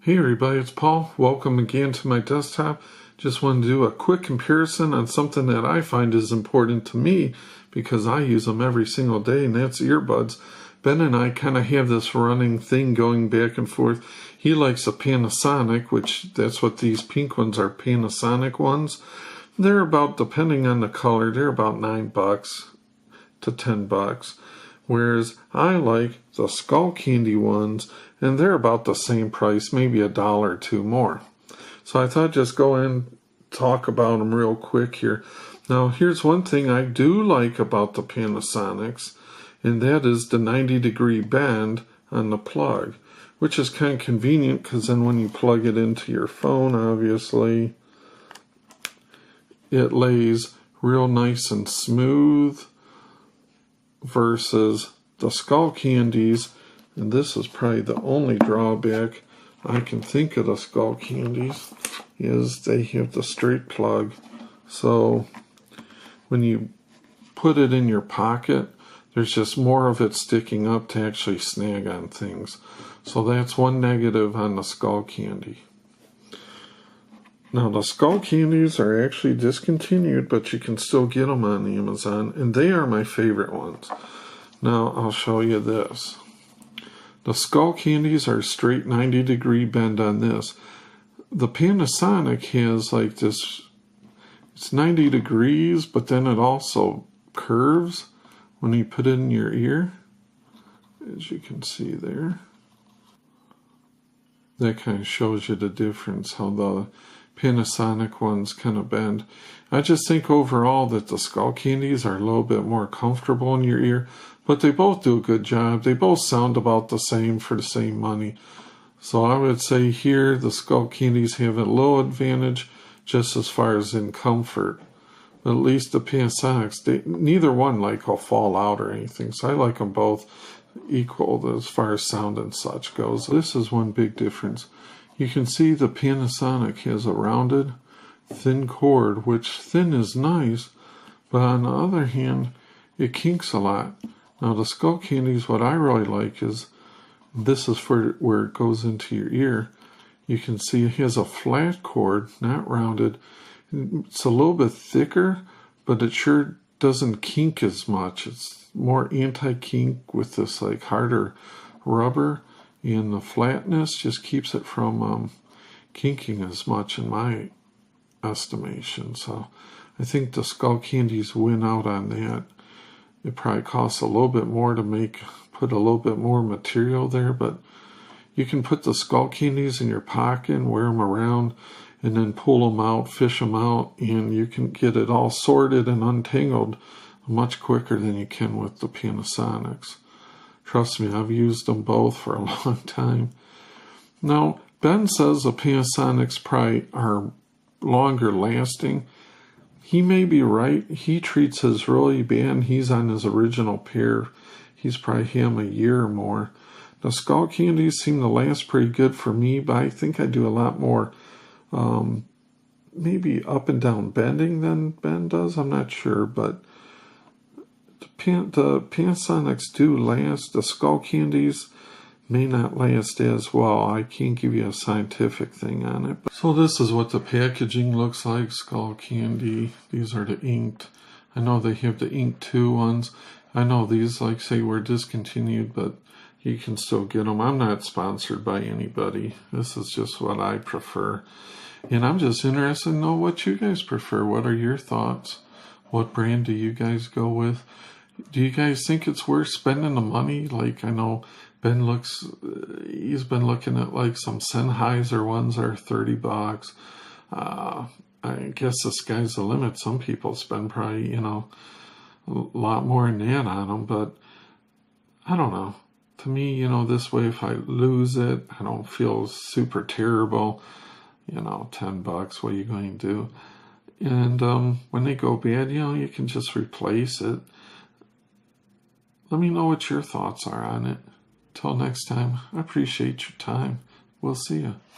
Hey everybody, it's Paul. Welcome again to my desktop. Just want to do a quick comparison on something that I find is important to me because I use them every single day, and that's earbuds. Ben and I kind of have this running thing going back and forth. He likes a Panasonic, which that's what these pink ones are, Panasonic ones. They're about, depending on the color, they're about $9 to $10. Whereas I like the Skullcandy ones, and they're about the same price, maybe $1 or $2 more. So I thought just go in and talk about them real quick here. Now here's one thing I do like about the Panasonics, and that is the 90-degree bend on the plug, which is kind of convenient because then when you plug it into your phone, obviously, it lays real nice and smooth versus the Skullcandies. And this is probably the only drawback I can think of the Skullcandies, is they have the straight plug. So when you put it in your pocket, there's just more of it sticking up to actually snag on things. So that's one negative on the Skullcandy. Now the Skullcandies are actually discontinued, but you can still get them on Amazon, and they are my favorite ones. Now I'll show you this. The Skullcandies are straight 90-degree bend on this. The Panasonic has like this, it's 90 degrees, but then it also curves when you put it in your ear, as you can see there. That kind of shows you the difference, how the Panasonic ones kind of bend. I just think overall that the Skullcandies are a little bit more comfortable in your ear, but they both do a good job. They both sound about the same for the same money. So I would say here the Skullcandies have a little advantage just as far as in comfort. But at least the Panasonics, neither one like will fall out or anything. So I like them both equal as far as sound and such goes. This is one big difference. You can see the Panasonic has a rounded, thin cord, which thin is nice, but on the other hand, it kinks a lot. Now the Skullcandies, what I really like is, this is for where it goes into your ear. You can see it has a flat cord, not rounded. It's a little bit thicker, but it sure doesn't kink as much. It's more anti-kink with this like harder rubber. And the flatness just keeps it from kinking as much in my estimation. So I think the Skullcandies win out on that. It probably costs a little bit more to put a little bit more material there, but you can put the Skullcandies in your pocket and wear them around and then pull them out, fish them out, and you can get it all sorted and untangled much quicker than you can with the Panasonics. Trust me, I've used them both for a long time. Now, Ben says the Panasonics probably are longer lasting. He may be right. He treats his really bad. He's on his original pair. He's probably him a year or more. The Skullcandies seem to last pretty good for me, but I think I do a lot more maybe up and down bending than Ben does. I'm not sure, but the Panasonics do last. The Skullcandies may not last as well. I can't give you a scientific thing on it. So this is what the packaging looks like. Skullcandy. These are the inked. I know they have the Ink 2 ones. I know these, like say, were discontinued, but you can still get them. I'm not sponsored by anybody. This is just what I prefer. And I'm just interested to know what you guys prefer. What are your thoughts? What brand do you guys go with? Do you guys think it's worth spending the money? Like, I know Ben he's been looking at like some Sennheiser ones are $30. I guess the sky's the limit. Some people spend probably, a lot more than that on them, but I don't know. To me, this way, if I lose it, I don't feel super terrible. $10, what are you going to do? And when they go bad, you can just replace it. Let me know what your thoughts are on it. Till next time, I appreciate your time. We'll see you.